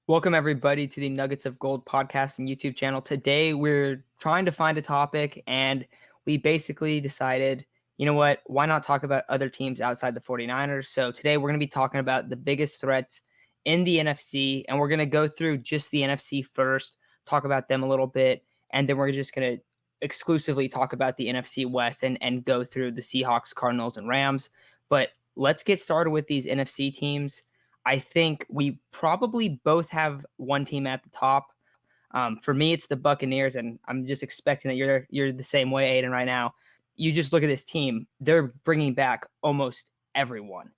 Welcome, everybody, to the Nuggets of Gold podcast and YouTube channel. Today, we're trying to find a topic, and we basically decided, you know what, why not talk about other teams outside the 49ers? So today, we're going to be talking about the biggest threats in the NFC, and we're going to go through just the NFC first, talk about them a little bit, and then we're just going to exclusively talk about the NFC West and go through the Seahawks, Cardinals, and Rams. But let's get started with these NFC teams. I think we probably both have one team at the top. For me, it's the Buccaneers, and I'm just expecting that you're the same way, Aiden, right now. You just look at this team; they're bringing back almost everyone.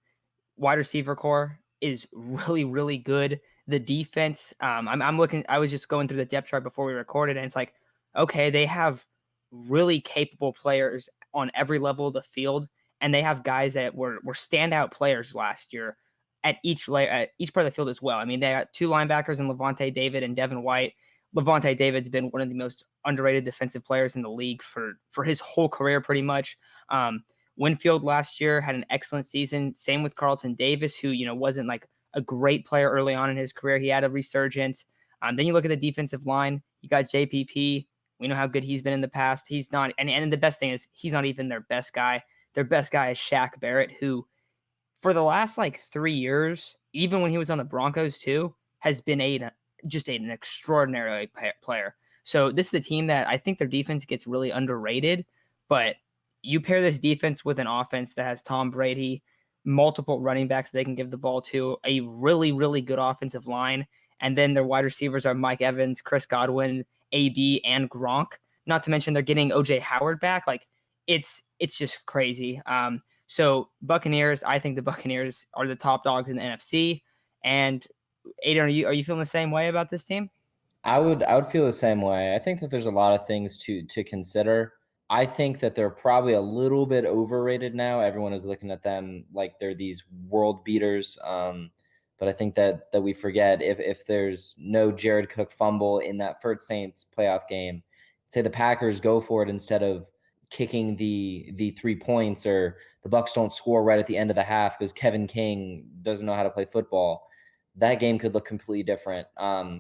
Wide receiver core is really, really good. The defense, I'm looking. I was just going through the depth chart before we recorded, and it's like, okay, they have really capable players on every level of the field, and they have guys that were standout players last year at each part of the field as well. I mean, they got two linebackers in Levante David and Devin White. Levante David's been one of the most underrated defensive players in the league for his whole career, pretty much. Winfield last year had an excellent season. Same with Carlton Davis, who wasn't like a great player early on in his career. He had a resurgence. Then you look at the defensive line. You got JPP. We know how good he's been in the past. He's not, and the best thing is he's not even their best guy. Their best guy is Shaq Barrett, who for the last like 3 years, even when he was on the Broncos too, has been an extraordinary player. So this is a team that I think their defense gets really underrated, but you pair this defense with an offense that has Tom Brady, multiple running backs they can give the ball to, a really, really good offensive line, and then their wide receivers are Mike Evans, Chris Godwin, AB, and Gronk. Not to mention they're getting OJ Howard back. Like it's just crazy. So Buccaneers, I think the Buccaneers are the top dogs in the NFC. And Aiden, are you feeling the same way about this team? I would feel the same way. I think that there's a lot of things to consider. I think that they're probably a little bit overrated now. Everyone is looking at them like they're these world beaters. But I think that we forget if there's no Jared Cook fumble in that first Saints playoff game, say the Packers go for it instead of kicking the 3 points, or the Bucks don't score right at the end of the half because Kevin King doesn't know how to play football, that game could look completely different.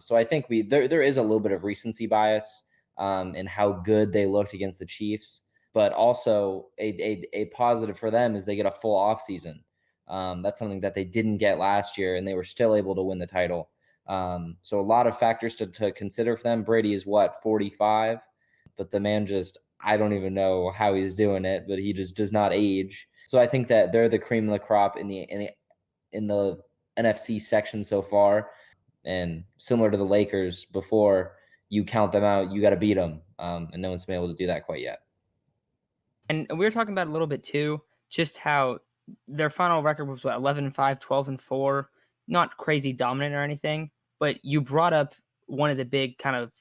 So I think there is a little bit of recency bias in how good they looked against the Chiefs, but also a positive for them is they get a full offseason. That's something that they didn't get last year, and they were still able to win the title. So a lot of factors to consider for them. Brady is what, 45, but the man just, I don't even know how he's doing it, but he just does not age. So I think that they're the cream of the crop in the NFC section so far. And similar to the Lakers, before you count them out, you got to beat them. And no one's been able to do that quite yet. And we were talking about a little bit too, just how their final record was what, 11-5, 12-4, not crazy dominant or anything. But you brought up one of the big kind of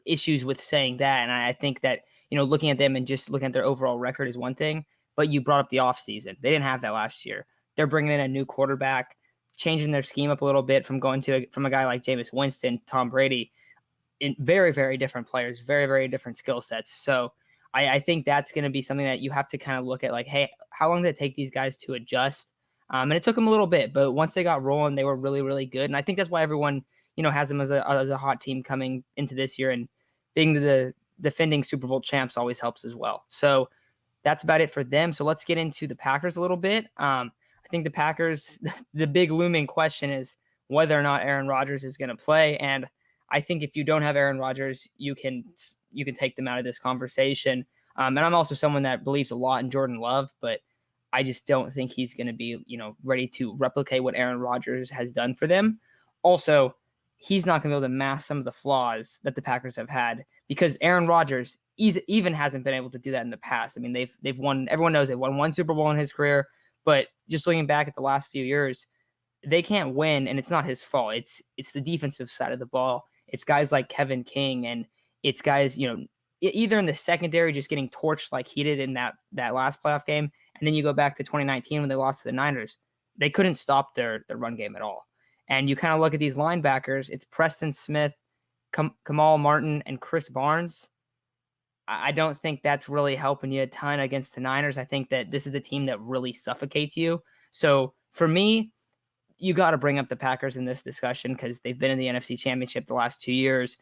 issues with saying that, and I think that looking at them and just looking at their overall record is one thing, but you brought up the offseason. They didn't have that last year. They're bringing in a new quarterback, changing their scheme up a little bit from going to from a guy like Jameis Winston, Tom Brady, in very, very different players, very, very different skill sets. So I think that's going to be something that you have to kind of look at, like, hey, how long did it take these guys to adjust? And it took them a little bit, but once they got rolling, they were really, really good. And I think that's why everyone, has them as a hot team coming into this year, and being the defending Super Bowl champs always helps as well. So that's about it for them. So let's get into the Packers a little bit. I think the Packers, the big looming question is whether or not Aaron Rodgers is going to play. And I think if you don't have Aaron Rodgers, you can take them out of this conversation. And I'm also someone that believes a lot in Jordan Love, but I just don't think he's going to be, ready to replicate what Aaron Rodgers has done for them. Also, he's not going to be able to mask some of the flaws that the Packers have had, because Aaron Rodgers even hasn't been able to do that in the past. I mean, they've won. Everyone knows they've won one Super Bowl in his career, but just looking back at the last few years, they can't win, and it's not his fault. It's the defensive side of the ball. It's guys like Kevin King, and it's guys, either in the secondary just getting torched like he did in that last playoff game, and then you go back to 2019 when they lost to the Niners. They couldn't stop their run game at all. And you kind of look at these linebackers, it's Preston Smith, Kamal Martin, and Chris Barnes. I don't think that's really helping you a ton against the Niners. I think that this is a team that really suffocates you. So for me, you got to bring up the Packers in this discussion because they've been in the NFC Championship the last 2 years.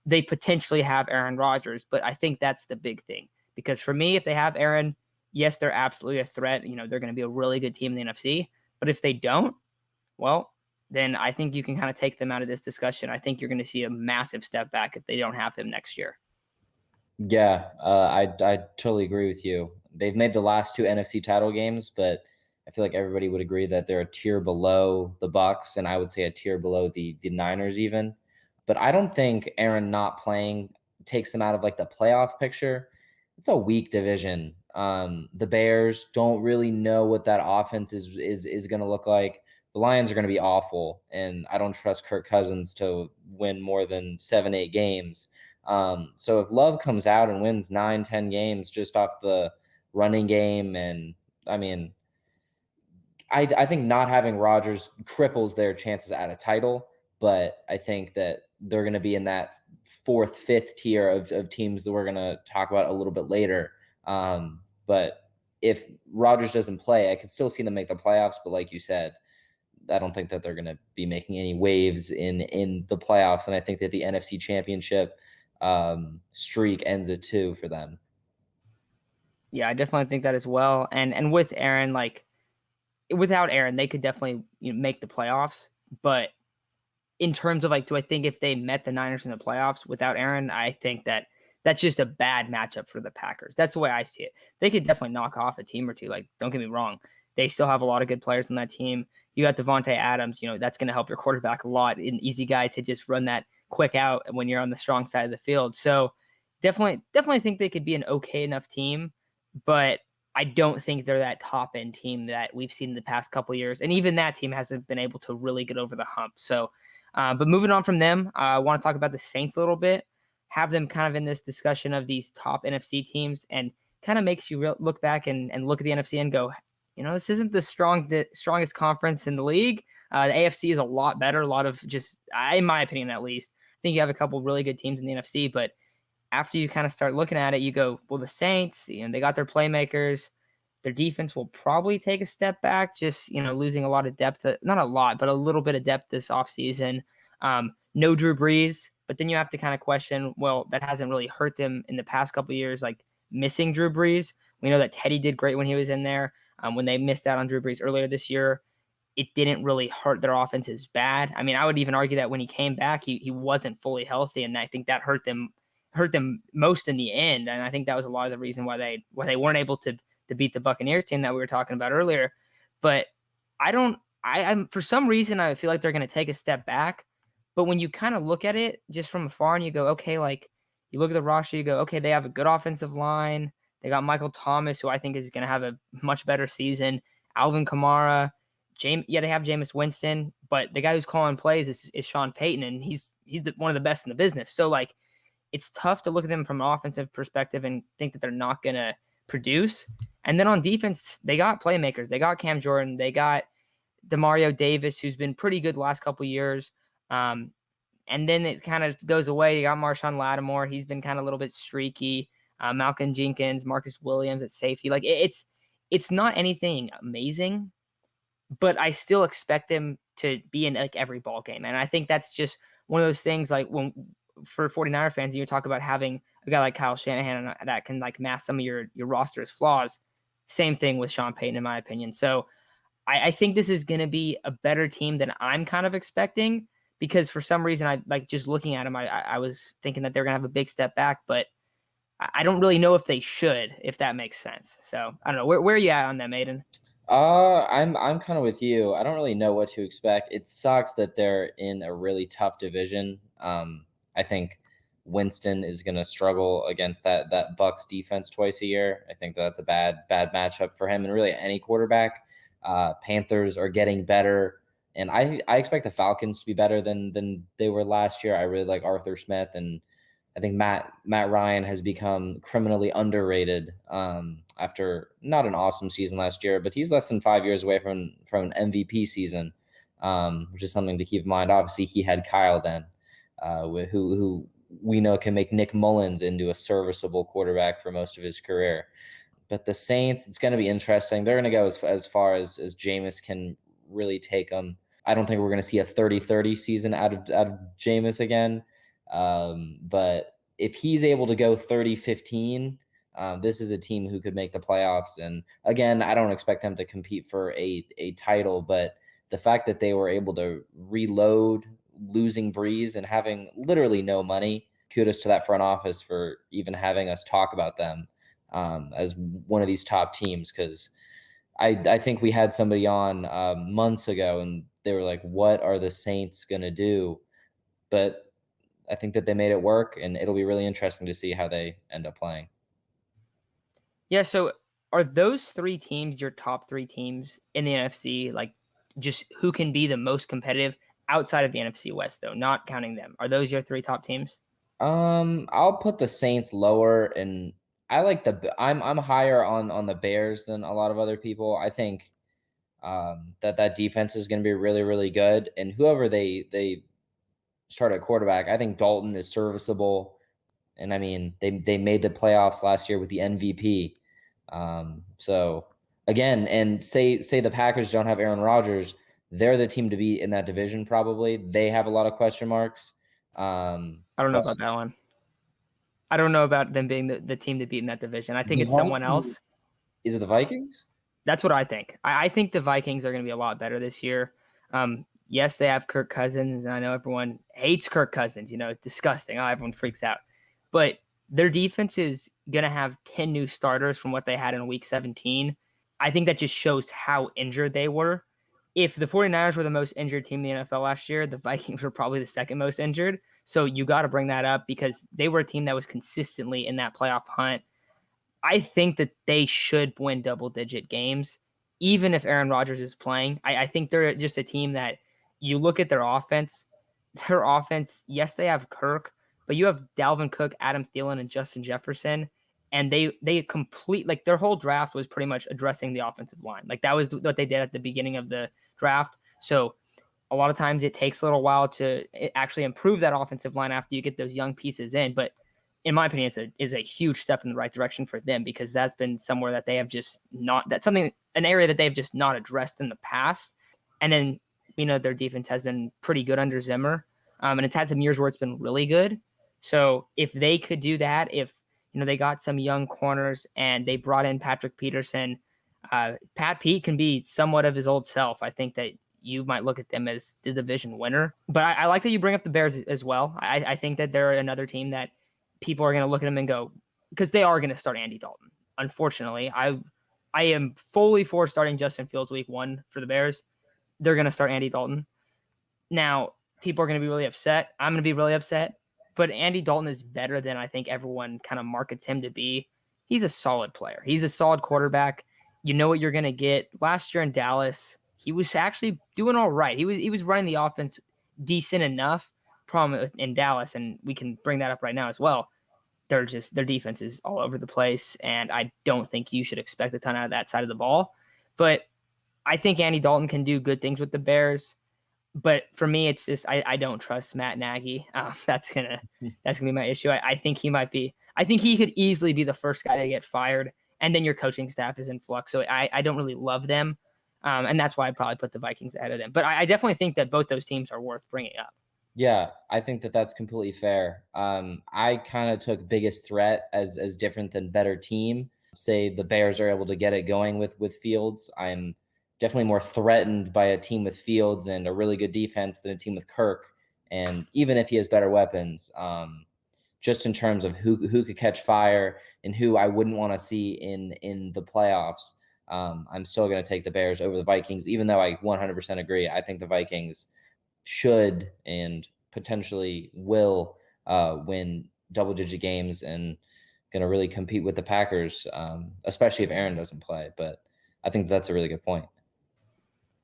They potentially have Aaron Rodgers, but I think that's the big thing. Because for me, if they have Aaron, yes, they're absolutely a threat. They're going to be a really good team in the NFC. But if they don't, well, then I think you can kind of take them out of this discussion. I think you're going to see a massive step back if they don't have him next year. Yeah, I totally agree with you. They've made the last two NFC title games, but I feel like everybody would agree that they're a tier below the Bucks, and I would say a tier below the Niners even. But I don't think Aaron not playing takes them out of like the playoff picture. It's a weak division. The Bears don't really know what that offense is going to look like. The Lions are going to be awful, and I don't trust Kirk Cousins to win more than 7, 8 games. So if Love comes out and wins 9, 10 games just off the running game, and I mean, I think not having Rodgers cripples their chances at a title, but I think that they're going to be in that fourth, fifth tier of teams that we're going to talk about a little bit later. But if Rodgers doesn't play, I could still see them make the playoffs. But like you said, I don't think that they're going to be making any waves in the playoffs. And I think that the NFC Championship streak ends it too for them. Yeah, I definitely think that as well. And with Aaron, like without Aaron, they could definitely make the playoffs. But in terms of like, do I think if they met the Niners in the playoffs without Aaron, I think that that's just a bad matchup for the Packers. That's the way I see it. They could definitely knock off a team or two. Like, don't get me wrong. They still have a lot of good players on that team. You got Devontae Adams, that's going to help your quarterback a lot. An easy guy to just run that quick out when you're on the strong side of the field. So definitely think they could be an okay enough team, but I don't think they're that top end team that we've seen in the past couple of years. And even that team hasn't been able to really get over the hump. So, but moving on from them, I want to talk about the Saints a little bit, have them kind of in this discussion of these top NFC teams, and kind of makes you look back and look at the NFC and go, this isn't the strongest conference in the league. The AFC is a lot better. A lot of just, in my opinion, at least, I think you have a couple really good teams in the NFC. But after you kind of start looking at it, you go, well, the Saints, they got their playmakers. Their defense will probably take a step back, just losing a lot of depth. Not a lot, but a little bit of depth this offseason. No Drew Brees, but then you have to kind of question, well, that hasn't really hurt them in the past couple of years, like missing Drew Brees. We know that Teddy did great when he was in there. When they missed out on Drew Brees earlier this year, it didn't really hurt their offense as bad. I mean, I would even argue that when he came back, he wasn't fully healthy, and I think that hurt them most in the end. And I think that was a lot of the reason why they weren't able to beat the Buccaneers team that we were talking about earlier. But I'm for some reason I feel like they're going to take a step back. But when you kind of look at it just from afar and you go, okay, like you look at the roster, you go, okay, they have a good offensive line. They got Michael Thomas, who I think is going to have a much better season. Alvin Kamara, they have Jameis Winston, but the guy who's calling plays is Sean Payton, and he's one of the best in the business. So like, it's tough to look at them from an offensive perspective and think that they're not going to produce. And then on defense, they got playmakers. They got Cam Jordan. They got Demario Davis, who's been pretty good the last couple of years. And then it kind of goes away. You got Marshawn Lattimore. He's been kind of a little bit streaky. Malcolm Jenkins, Marcus Williams at safety. Like it's not anything amazing, but I still expect them to be in like every ball game. And I think that's just one of those things like for 49er fans, you talk about having a guy like Kyle Shanahan that can like mask some of your roster's flaws. Same thing with Sean Payton, in my opinion. So I think this is going to be a better team than I'm kind of expecting, because for some reason, I like just looking at them, I was thinking that they're going to have a big step back, but I don't really know if they should, if that makes sense. So I don't know. Where are you at on that, Maiden? I'm kind of with you. I don't really know what to expect. It sucks that they're in a really tough division. I think Winston is going to struggle against that Bucks defense twice a year. I think that's a bad matchup for him and really any quarterback. Panthers are getting better, and I expect the Falcons to be better than they were last year. I really like Arthur Smith, and I think Matt Ryan has become criminally underrated after not an awesome season last year, but he's less than 5 years away from an MVP season, which is something to keep in mind. Obviously, he had Kyle then, who we know can make Nick Mullins into a serviceable quarterback for most of his career. But the Saints, it's going to be interesting. They're going to go as far as Jameis can really take them. I don't think we're going to see a 30-30 season out of Jameis again. But if he's able to go 30-15, this is a team who could make the playoffs. And again, I don't expect them to compete for a title, but the fact that they were able to reload losing Breeze and having literally no money, kudos to that front office for even having us talk about them as one of these top teams. Because I think we had somebody on months ago and they were like, what are the Saints going to do? But I think that they made it work, and it'll be really interesting to see how they end up playing. Yeah, so are those three teams your top three teams in the NFC? Like, just who can be the most competitive outside of the NFC West, though, not counting them? Are those your three top teams? I'll put the Saints lower, and I like I'm higher on the Bears than a lot of other people. I think that defense is going to be really, really good, and whoever they start at quarterback, I think Dalton is serviceable. And I mean, they made the playoffs last year with the MVP. So again, and say the Packers don't have Aaron Rodgers, they're the team to beat in that division. Probably they have a lot of question marks. I don't know But about that one. I don't know about them being the team to beat in that division. I think the it's someone Vikings, else. is it the Vikings? That's what I think. I think the Vikings are going to be a lot better this year. Yes, they have Kirk Cousins, and I know everyone hates Kirk Cousins. You know, it's disgusting. Oh, everyone freaks out. But their defense is going to have 10 new starters from what they had in week 17. I think that just shows how injured they were. If the 49ers were the most injured team in the NFL last year, the Vikings were probably the second most injured. So you got to bring that up because they were a team that was consistently in that playoff hunt. I think that they should win double-digit games, even if Aaron Rodgers is playing. I think they're just a team that you look at their offense. Their offense, yes, they have Kirk, but you have Dalvin Cook, Adam Thielen, and Justin Jefferson, and they complete like their whole draft was pretty much addressing the offensive line. Like that was what they did at the beginning of the draft. So a lot of times it takes a little while to actually improve that offensive line after you get those young pieces in, but in my opinion, is a huge step in the right direction for them because that's been somewhere that they have just not, that's something, an area that they've just not addressed in the past. And then, you know, their defense has been pretty good under Zimmer. And it's had some years where it's been really good. So if they could do that, if, you know, they got some young corners and they brought in Patrick Peterson, Pat Pete can be somewhat of his old self. I think that you might look at them as the division winner. But I like that you bring up the Bears as well. I think that they're another team that people are going to look at them and go, because they are going to start Andy Dalton. Unfortunately, I am fully for starting Justin Fields week 1 for the Bears. They're going to start Andy Dalton. Now, people are going to be really upset. I'm going to be really upset. But Andy Dalton is better than I think everyone kind of markets him to be. He's a solid player. He's a solid quarterback. You know what you're going to get. Last year in Dallas, he was actually doing all right. He was running the offense decent enough. Problem in Dallas, and we can bring that up right now as well. Their defense is all over the place, and I don't think you should expect a ton out of that side of the ball. But I think Andy Dalton can do good things with the Bears. But for me, it's just I don't trust Matt Nagy. That's gonna be my issue. I think he might be. I think he could easily be the first guy to get fired, and then your coaching staff is in flux. So I don't really love them, and that's why I'd probably put the Vikings ahead of them. But I definitely think that both those teams are worth bringing up. Yeah, I think that that's completely fair. I kind of took biggest threat as different than better team. Say the Bears are able to get it going with Fields. I'm definitely more threatened by a team with Fields and a really good defense than a team with Kirk. And even if he has better weapons, just in terms of who could catch fire and who I wouldn't want to see in the playoffs, I'm still going to take the Bears over the Vikings, even though I 100% agree. I think the Vikings should and potentially will win double-digit games and going to really compete with the Packers, especially if Aaron doesn't play. But I think that's a really good point.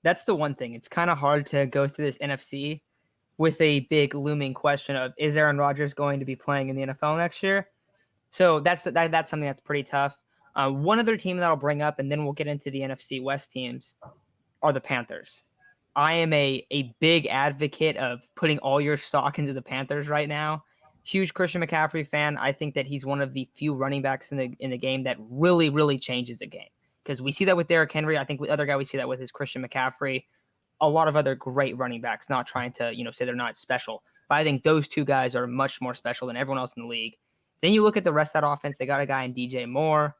That's the one thing. It's kind of hard to go through this NFC with a big looming question of, is Aaron Rodgers going to be playing in the NFL next year? So that's something that's pretty tough. One other team that I'll bring up, and then we'll get into the NFC West teams, are the Panthers. I am a big advocate of putting all your stock into the Panthers right now. Huge Christian McCaffrey fan. I think that he's one of the few running backs in the game that really, really changes the game. Because we see that with Derrick Henry. I think the other guy we see that with is Christian McCaffrey. a lot of other great running backs, not trying to, say they're not special. But I think those two guys are much more special than everyone else in the league. Then you look at the rest of that offense. They got a guy in DJ Moore,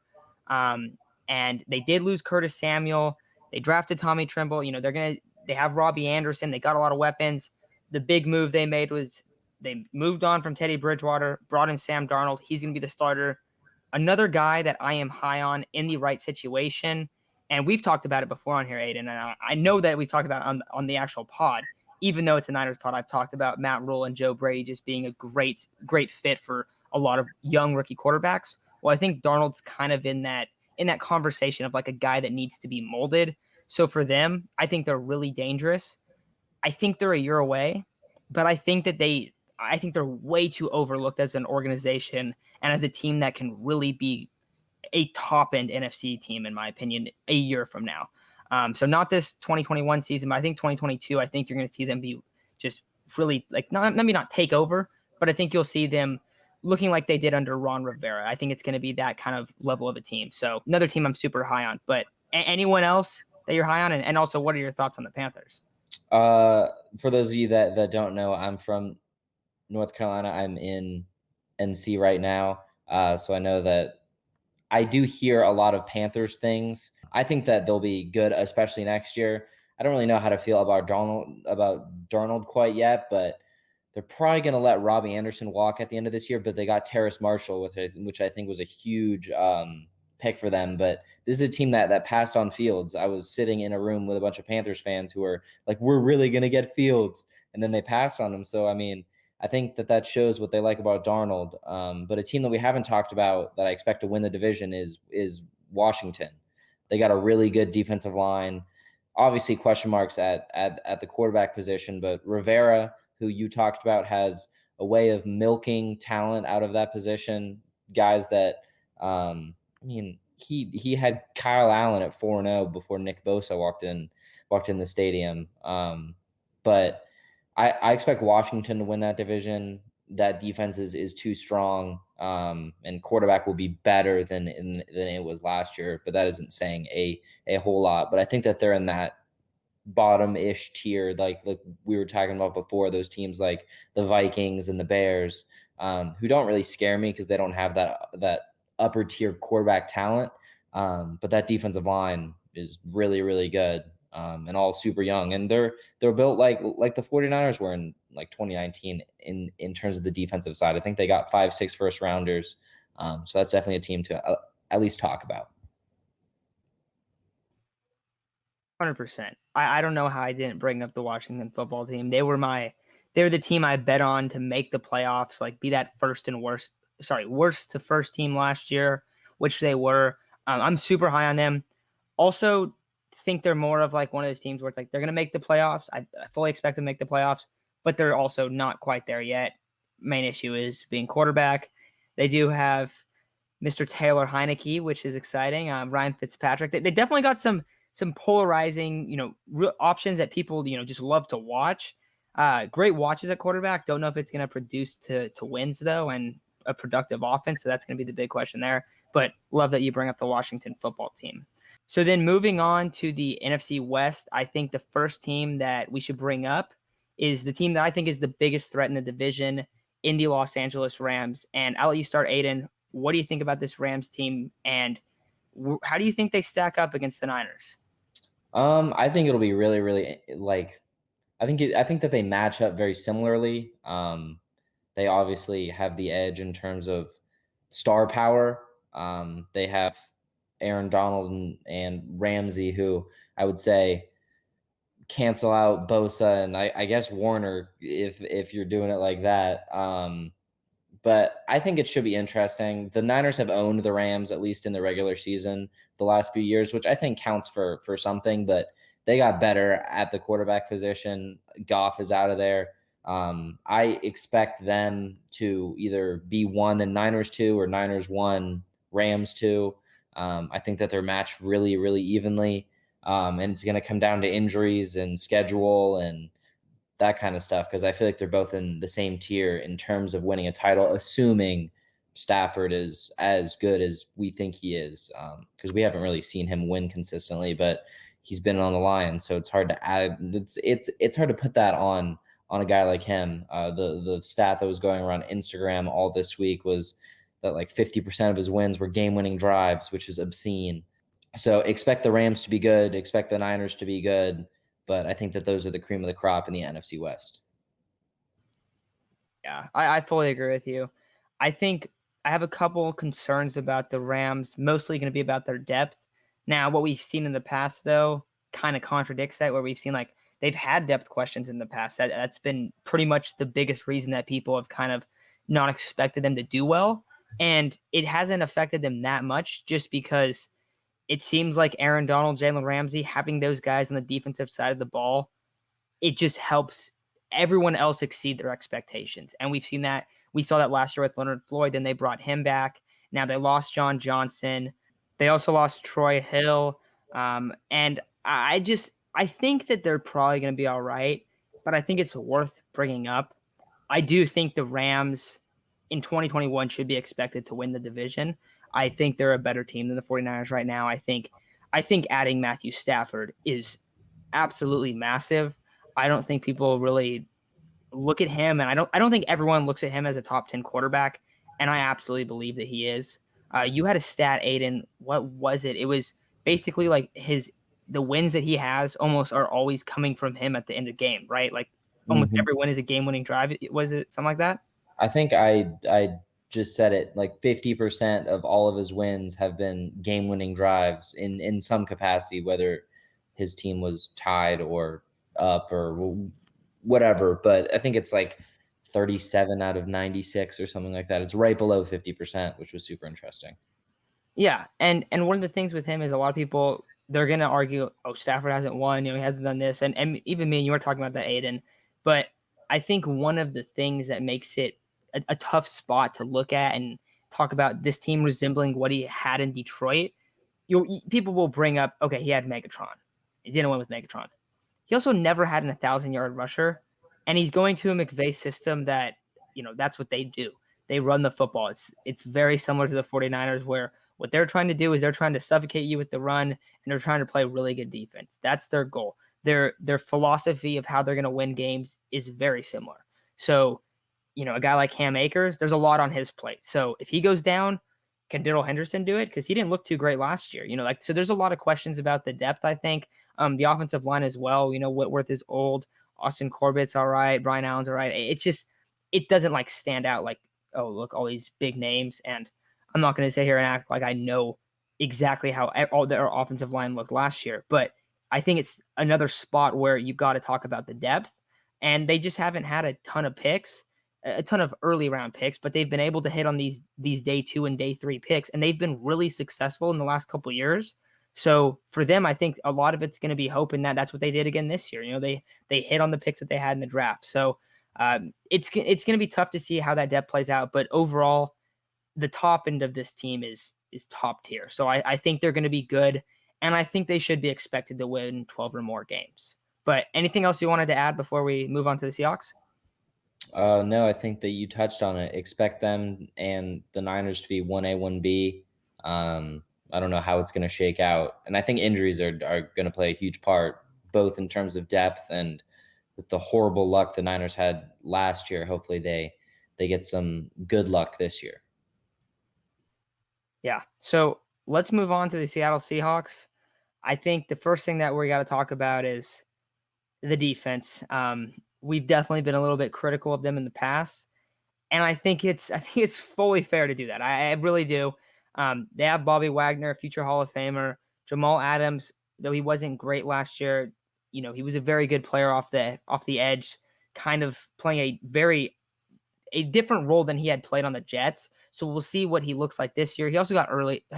and they did lose Curtis Samuel. They drafted Tommy Trimble. They have Robbie Anderson. They got a lot of weapons. The big move they made was they moved on from Teddy Bridgewater, brought in Sam Darnold. He's going to be the starter. Another guy that I am high on in the right situation, and we've talked about it before on here, Aiden, and I know that we've talked about it on the actual pod. Even though it's a Niners pod, I've talked about Matt Rule and Joe Brady just being a great fit for a lot of young rookie quarterbacks. Well, I think Darnold's kind of in that conversation of like a guy that needs to be molded. So for them, I think they're really dangerous. I think they're a year away, but I think they're way too overlooked as an organization and as a team that can really be a top end NFC team, in my opinion, a year from now. So not this 2021 season, but I think 2022, I think you're going to see them be just really like, maybe not take over, but I think you'll see them looking like they did under Ron Rivera. I think it's going to be that kind of level of a team. So another team I'm super high on, but anyone else that you're high on? And also, what are your thoughts on the Panthers? For those of you that don't know, I'm from North Carolina. I'm in NC right now. So I know that I do hear a lot of Panthers things. I think that they'll be good, especially next year. I don't really know how to feel about Darnold quite yet, but they're probably going to let Robbie Anderson walk at the end of this year. But they got Terrace Marshall with it, which I think was a huge pick for them. But this is a team that passed on Fields. I was sitting in a room with a bunch of Panthers fans who were like, "We're really going to get Fields," and then they passed on him. So I mean, I think that shows what they like about Darnold. But a team that we haven't talked about that I expect to win the division is Washington. They got a really good defensive line. Obviously, question marks at the quarterback position, but Rivera, who you talked about, has a way of milking talent out of that position. Guys that, he had Kyle Allen at 4-0 before Nick Bosa walked in the stadium. But I expect Washington to win that division. That defense is too strong, and quarterback will be better than it was last year. But that isn't saying a whole lot. But I think that they're in that bottom-ish tier, like we were talking about before. Those teams like the Vikings and the Bears, who don't really scare me because they don't have that upper tier quarterback talent. But that defensive line is really, really good. And all super young, and they're built like the 49ers were in like 2019 in terms of the defensive side. I think they got 5-6 first rounders. So that's definitely a team to at least talk about. 100%. I don't know how I didn't bring up the Washington football team. They were the team I bet on to make the playoffs, like be that worst to first team last year, which they were. I'm super high on them. Also, think they're more of like one of those teams where it's like they're going to make the playoffs. I fully expect them to make the playoffs, but they're also not quite there yet. Main issue is being quarterback. They do have Mr. Taylor Heineke, which is exciting. Ryan Fitzpatrick. They definitely got some polarizing, options that people, just love to watch. Great watches at quarterback. Don't know if it's going to produce to wins though, and a productive offense. So that's going to be the big question there. But love that you bring up the Washington football team. So then moving on to the NFC West, I think the first team that we should bring up is the team that I think is the biggest threat in the division, in the Los Angeles Rams. And I'll let you start, Aiden. What do you think about this Rams team, and how do you think they stack up against the Niners? I think it'll be really, really I think that they match up very similarly. They obviously have the edge in terms of star power. They have Aaron Donald and Ramsey, who I would say cancel out Bosa and I guess Warner if you're doing it like that. But I think it should be interesting. The Niners have owned the Rams, at least in the regular season, the last few years, which I think counts for something. But they got better at the quarterback position. Goff is out of there. I expect them to either be 1 and Niners 2 or Niners 1, Rams 2. I think that they're matched really, really evenly. And it's going to come down to injuries and schedule and that kind of stuff, because I feel like they're both in the same tier in terms of winning a title, assuming Stafford is as good as we think he is, because we haven't really seen him win consistently. But he's been on the Lions, so it's hard to add. It's hard to put that on a guy like him. The stat that was going around Instagram all this week was that like 50% of his wins were game-winning drives, which is obscene. So expect the Rams to be good, expect the Niners to be good, but I think that those are the cream of the crop in the NFC West. Yeah, I fully agree with you. I think I have a couple concerns about the Rams, mostly going to be about their depth. Now, what we've seen in the past, though, kind of contradicts that, where we've seen like they've had depth questions in the past. That's been pretty much the biggest reason that people have kind of not expected them to do well. And it hasn't affected them that much just because it seems like Aaron Donald, Jalen Ramsey, having those guys on the defensive side of the ball, it just helps everyone else exceed their expectations. And we've seen that. We saw that last year with Leonard Floyd. Then they brought him back. Now they lost John Johnson. They also lost Troy Hill. And I think that they're probably going to be all right, but I think it's worth bringing up. I do think the Rams in 2021 should be expected to win the division. I think they're a better team than the 49ers right now. I think adding Matthew Stafford is absolutely massive. I don't think people really look at him, and I don't think everyone looks at him as a top 10 quarterback, and I absolutely believe that he is. You had a stat, Aiden. What was it? It was basically like the wins that he has almost are always coming from him at the end of the game, right? Like almost Mhm. every win is a game-winning drive. Was it something like that? I think I just said it, like 50% of all of his wins have been game-winning drives in some capacity, whether his team was tied or up or whatever. But I think it's like 37 out of 96 or something like that. It's right below 50%, which was super interesting. Yeah, and one of the things with him is a lot of people they're gonna argue, oh, Stafford hasn't won, he hasn't done this, and even me and you were talking about that, Aiden. But I think one of the things that makes it a tough spot to look at and talk about this team resembling what he had in Detroit, people will bring up, okay, he had Megatron, he didn't win with Megatron. He also never had an 1,000-yard rusher, and he's going to a McVay system that, that's what they do. They run the football. It's very similar to the 49ers where what they're trying to do is they're trying to suffocate you with the run, and they're trying to play really good defense. That's their goal. Their philosophy of how they're going to win games is very similar. So, a guy like Cam Akers, there's a lot on his plate. So if he goes down, can Darrell Henderson do it? Because he didn't look too great last year. So there's a lot of questions about the depth, I think. The offensive line as well. Whitworth is old. Austin Corbett's all right. Brian Allen's all right. It's just, it doesn't like stand out like, oh, look, all these big names. And I'm not going to sit here and act like I know exactly how all their offensive line looked last year. But I think it's another spot where you got to talk about the depth. And they just haven't had a ton of picks, a ton of early round picks, but they've been able to hit on these day 2 and day 3 picks, and they've been really successful in the last couple of years. So for them, I think a lot of it's going to be hoping that that's what they did again this year. They hit on the picks that they had in the draft. So it's going to be tough to see how that depth plays out. But overall, the top end of this team is top tier. So I think they're going to be good, and I think they should be expected to win 12 or more games. But anything else you wanted to add before we move on to the Seahawks? No, I think that you touched on it. Expect them and the Niners to be 1A, 1B. I don't know how it's going to shake out. And I think injuries are going to play a huge part, both in terms of depth and with the horrible luck the Niners had last year. Hopefully they get some good luck this year. Yeah. So let's move on to the Seattle Seahawks. I think the first thing that we got to talk about is the defense. We've definitely been a little bit critical of them in the past, and I think it's fully fair to do that. I really do. They have Bobby Wagner, future Hall of Famer, Jamal Adams, though he wasn't great last year. He was a very good player off the edge, kind of playing a different role than he had played on the Jets. So we'll see what he looks like this year. He also got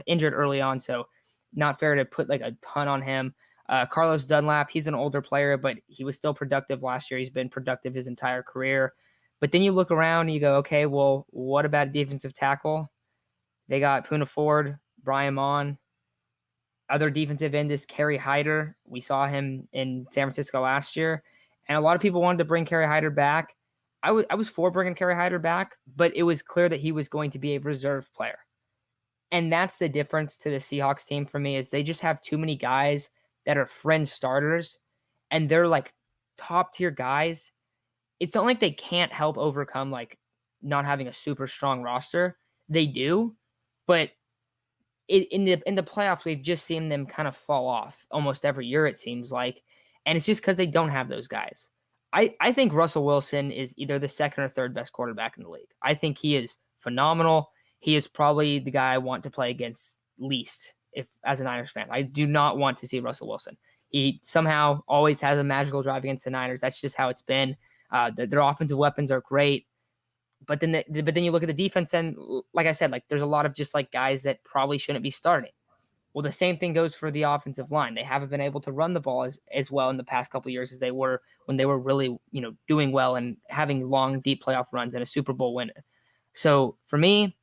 injured early on, so not fair to put like a ton on him. Carlos Dunlap, he's an older player, but he was still productive last year. He's been productive his entire career. But then you look around and you go, okay, well, what about defensive tackle? They got Puna Ford, Brian Mon. Other defensive end is Kerry Hyder. We saw him in San Francisco last year, and a lot of people wanted to bring Kerry Hyder back. I was for bringing Kerry Hyder back, but it was clear that he was going to be a reserve player. And that's the difference to the Seahawks team for me is they just have too many guys that are fringe starters, and they're like top tier guys. It's not like they can't help overcome like not having a super strong roster. They do, but in the playoffs, we've just seen them kind of fall off almost every year, it seems like, and it's just because they don't have those guys. I think Russell Wilson is either the second or third best quarterback in the league. I think he is phenomenal. He is probably the guy I want to play against least if as a Niners fan. I do not want to see Russell Wilson. He somehow always has a magical drive against the Niners. That's just how it's been. Their offensive weapons are great. But then you look at the defense, and like I said, like there's a lot of just like guys that probably shouldn't be starting. Well, the same thing goes for the offensive line. They haven't been able to run the ball as well in the past couple of years as they were when they were really, doing well and having long, deep playoff runs and a Super Bowl win. So for me,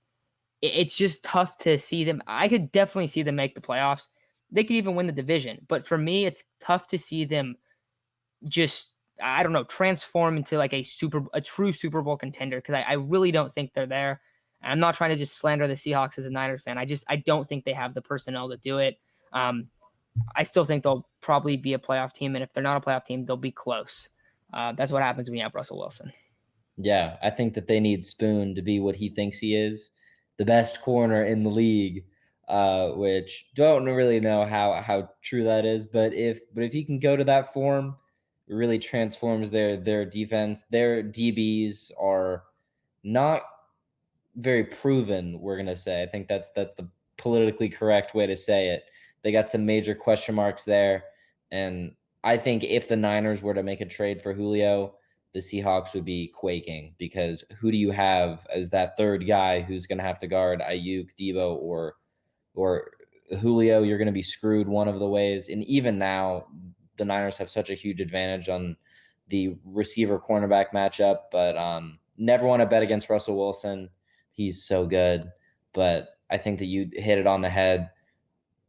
it's just tough to see them. I could definitely see them make the playoffs. They could even win the division. But for me, it's tough to see them just, I don't know, transform into like a true Super Bowl contender, because I really don't think they're there. And I'm not trying to just slander the Seahawks as a Niners fan. I don't think they have the personnel to do it. I still think they'll probably be a playoff team, and if they're not a playoff team, they'll be close. That's what happens when you have Russell Wilson. Yeah, I think that they need Spoon to be what he thinks he is, the best corner in the league. Which don't really know how true that is, but if he can go to that form, it really transforms their defense. Their DBs are not very proven, we're gonna say. I think that's the politically correct way to say it. They got some major question marks there, and I think if the Niners were to make a trade for Julio, the Seahawks would be quaking, because who do you have as that third guy who's gonna have to guard Ayuk, Debo, or Julio? You're gonna be screwed one of the ways. And even now, the Niners have such a huge advantage on the receiver cornerback matchup, but never want to bet against Russell Wilson. He's so good. But I think that you hit it on the head.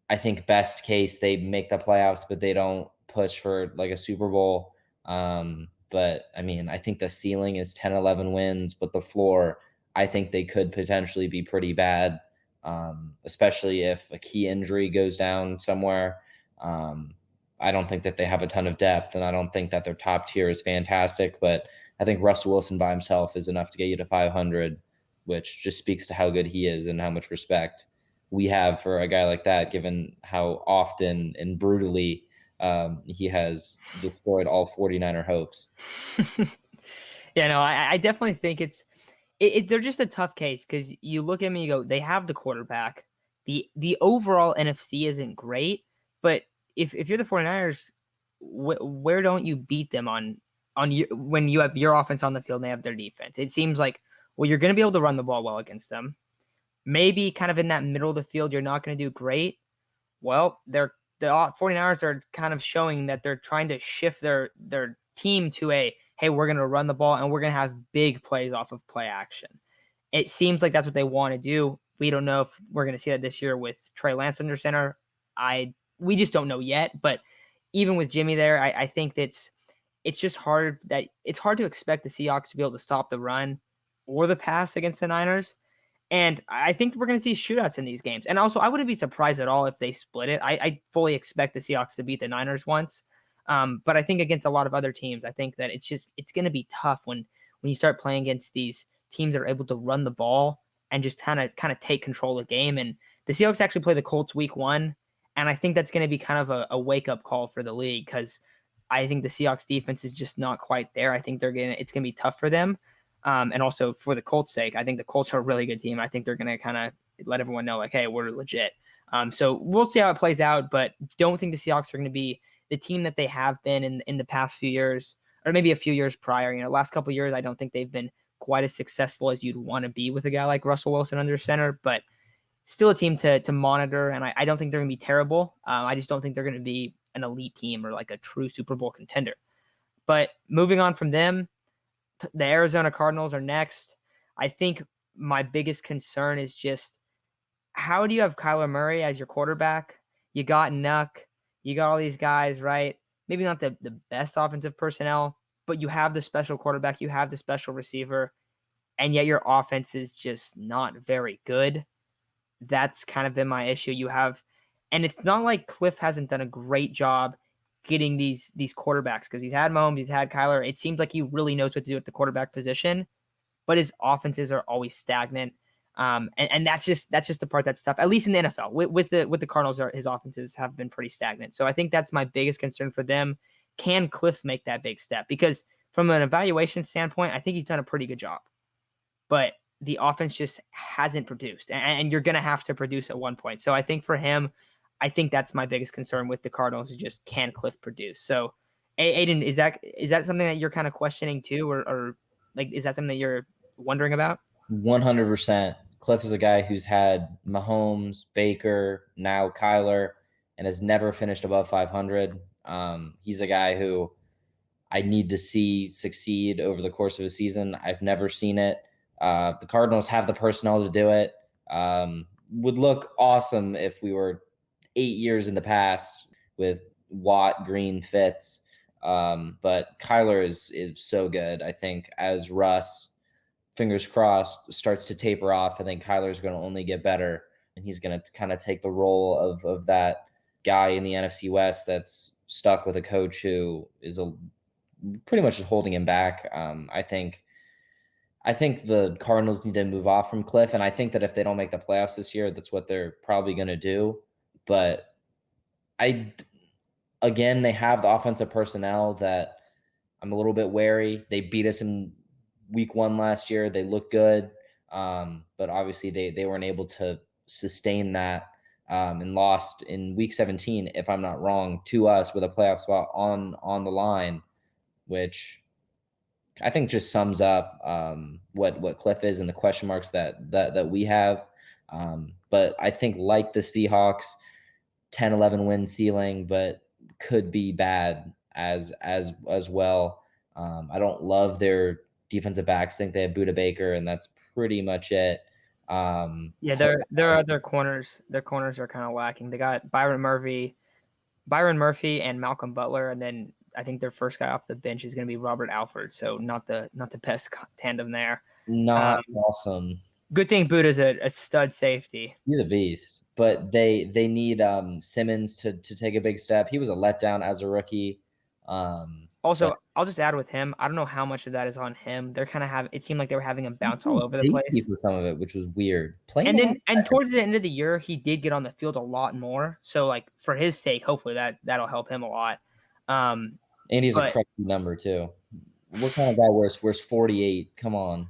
I think best case they make the playoffs, but they don't push for like a Super Bowl. But I mean, I think the ceiling is 10, 11 wins, but the floor, I think they could potentially be pretty bad, especially if a key injury goes down somewhere. I don't think that they have a ton of depth, and I don't think that their top tier is fantastic, but I think Russell Wilson by himself is enough to get you to 500, which just speaks to how good he is and how much respect we have for a guy like that, given how often and brutally he has destroyed all 49er hopes. Yeah, no, I definitely think they're just a tough case, because you look at them and you go, they have the quarterback. The overall NFC isn't great, but if you're the 49ers, where don't you beat them when you have your offense on the field and they have their defense? It seems like, well, you're going to be able to run the ball well against them. Maybe kind of in that middle of the field, you're not going to do great. Well, the 49ers are kind of showing that they're trying to shift their team to hey, we're going to run the ball and we're going to have big plays off of play action. It seems like that's what they want to do. We don't know if we're going to see that this year with Trey Lance under center. We just don't know yet. But even with Jimmy there, I think it's just hard to expect the Seahawks to be able to stop the run or the pass against the Niners. And I think we're going to see shootouts in these games. And also, I wouldn't be surprised at all if they split it. I fully expect the Seahawks to beat the Niners once. But I think against a lot of other teams, I think that it's going to be tough when you start playing against these teams that are able to run the ball and just kind of take control of the game. And the Seahawks actually play the Colts week 1. And I think that's going to be kind of a wake-up call for the league, because I think the Seahawks defense is just not quite there. I think it's going to be tough for them. And also for the Colts' sake, I think the Colts are a really good team. I think they're going to kind of let everyone know, like, hey, we're legit. So we'll see how it plays out, but don't think the Seahawks are going to be the team that they have been in the past few years, or maybe a few years prior. Last couple of years, I don't think they've been quite as successful as you'd want to be with a guy like Russell Wilson under center, but still a team to monitor. And I don't think they're going to be terrible. I just don't think they're going to be an elite team or like a true Super Bowl contender. But moving on from them, the Arizona Cardinals are next. I think my biggest concern is just, how do you have Kyler Murray as your quarterback? You got Nuck. You got all these guys, right? Maybe not the best offensive personnel, but you have the special quarterback. You have the special receiver. And yet your offense is just not very good. That's kind of been my issue. You have And it's not like Cliff hasn't done a great job getting these quarterbacks, because he's had Mahomes, he's had Kyler. It seems like he really knows what to do at the quarterback position, but his offenses are always stagnant. And that's just the part that's tough, at least in the NFL. With the Cardinals, his offenses have been pretty stagnant. So I think that's my biggest concern for them. Can Cliff make that big step? Because from an evaluation standpoint, I think he's done a pretty good job. But the offense just hasn't produced, and you're going to have to produce at one point. So I think for him, I think that's my biggest concern with the Cardinals, is just, can Cliff produce? So, Aiden, is that something that you're kind of questioning too, or like, is that something that you're wondering about? 100%. Cliff is a guy who's had Mahomes, Baker, now Kyler, and has never finished above 500. He's a guy who I need to see succeed over the course of a season. I've never seen it. The Cardinals have the personnel to do it. Would look awesome if we were 8 years in the past with Watt, Green, Fitz. But Kyler is so good. I think as Russ, fingers crossed, starts to taper off, I think Kyler's going to only get better, and he's going to kind of take the role of that guy in the NFC West that's stuck with a coach who is pretty much just holding him back. I think the Cardinals need to move off from Cliff, and I think that if they don't make the playoffs this year, that's what they're probably going to do. But again, they have the offensive personnel that I'm a little bit wary. They beat us in week 1 last year. They look good, but obviously they weren't able to sustain that, and lost in week 17, if I'm not wrong, to us with a playoff spot on the line, which I think just sums up what Cliff is and the question marks that we have. But I think, like the Seahawks, 10-11 win ceiling, but could be bad as well. I don't love their defensive backs. I think they have Buda Baker, and that's pretty much it. Yeah, their other corners, their corners are kind of lacking. They got Byron Murphy, and Malcolm Butler, and then I think their first guy off the bench is going to be Robert Alford. So not the best tandem there. Not awesome. Good thing Buda's a stud safety. He's a beast, but they need Simmons to take a big step. He was a letdown as a rookie. Also, I'll just add with him, I don't know how much of that is on him. They're kind of it seemed like they were having him bounce all over the place for some of it, which was weird. And towards the end of the year, he did get on the field a lot more. So, like, for his sake, hopefully that'll help him a lot. And he's a crazy number too. What kind of guy wears 48? Come on.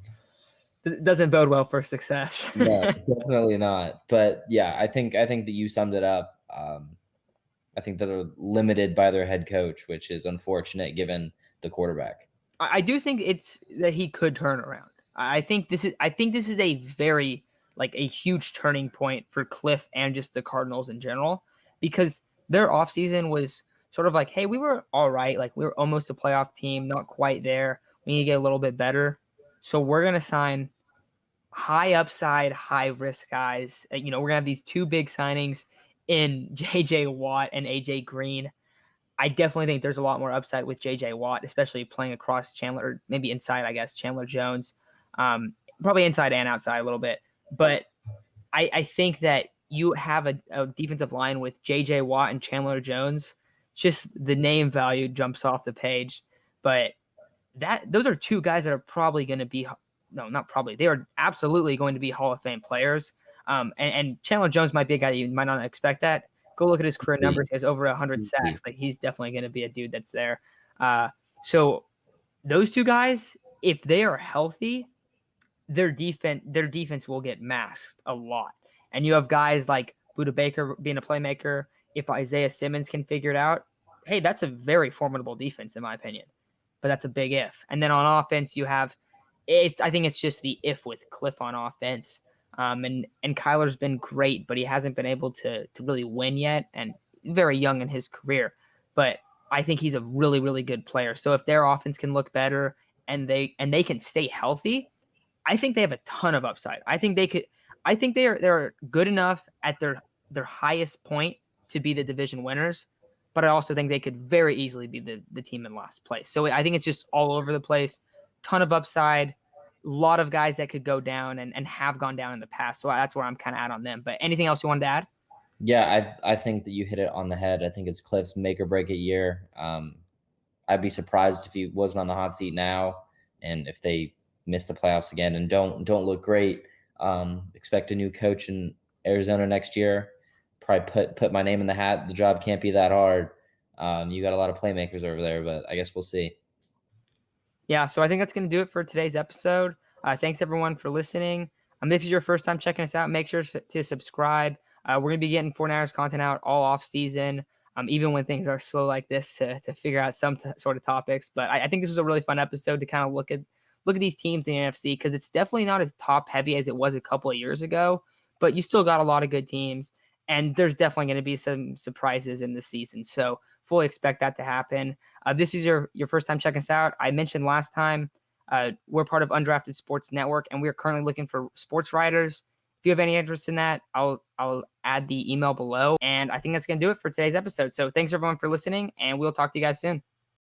It doesn't bode well for success. No, definitely not. But yeah, I think that you summed it up. I think that they're limited by their head coach, which is unfortunate given the quarterback. I do think it's that he could turn around. I think this is a very, like, a huge turning point for Cliff and just the Cardinals in general, because their offseason was sort of like, hey, we were all right. Like, we were almost a playoff team, not quite there. We need to get a little bit better. So we're going to sign high upside, high risk guys. We're going to have these 2 big signings in J.J. Watt and A.J. Green. I definitely think there's a lot more upside with J.J. Watt, especially playing across Chandler, or maybe inside, I guess, Chandler Jones. Probably inside and outside a little bit. But I think that you have a defensive line with J.J. Watt and Chandler Jones. Just the name value jumps off the page. But those are 2 guys that are probably going to be – no, not probably. They are absolutely going to be Hall of Fame players. And Chandler Jones might be a guy that you might not expect that. Go look at his career numbers. He has over 100 sacks. Like, he's definitely going to be a dude that's there. So those 2 guys, if they are healthy, their defense will get masked a lot. And you have guys like Buda Baker being a playmaker. If Isaiah Simmons can figure it out, hey, that's a very formidable defense in my opinion. But that's a big if. And then on offense, you have I think it's just the if with Cliff on offense. And Kyler's been great, but he hasn't been able to really win yet, and very young in his career. But I think he's a really, really good player. So if their offense can look better and they can stay healthy, I think they have a ton of upside. I think they're good enough at their highest point to be the division winners, but I also think they could very easily be the team in last place. So I think it's just all over the place, ton of upside, a lot of guys that could go down and have gone down in the past. So that's where I'm kind of at on them. But anything else you wanted to add? Yeah, I think that you hit it on the head. I think it's Cliff's make or break it year. I'd be surprised if he wasn't on the hot seat now, and if they miss the playoffs again and don't look great. Expect a new coach in Arizona next year. Probably put my name in the hat. The job can't be that hard. You got a lot of playmakers over there, but I guess we'll see. Yeah, so I think that's going to do it for today's episode. Thanks everyone for listening. If this is your first time checking us out, make sure to subscribe. We're going to be getting 49ers content out all off season, even when things are slow like this to figure out some sort of topics. But I think this was a really fun episode to kind of look at these teams in the NFC, because it's definitely not as top heavy as it was a couple of years ago, but you still got a lot of good teams, and there's definitely going to be some surprises in the season. So fully expect that to happen. This is your first time checking us out. I mentioned last time we're part of Undrafted Sports Network, and we are currently looking for sports writers. If you have any interest in that, I'll add the email below. And I think that's going to do it for today's episode. So thanks everyone for listening, and we'll talk to you guys soon.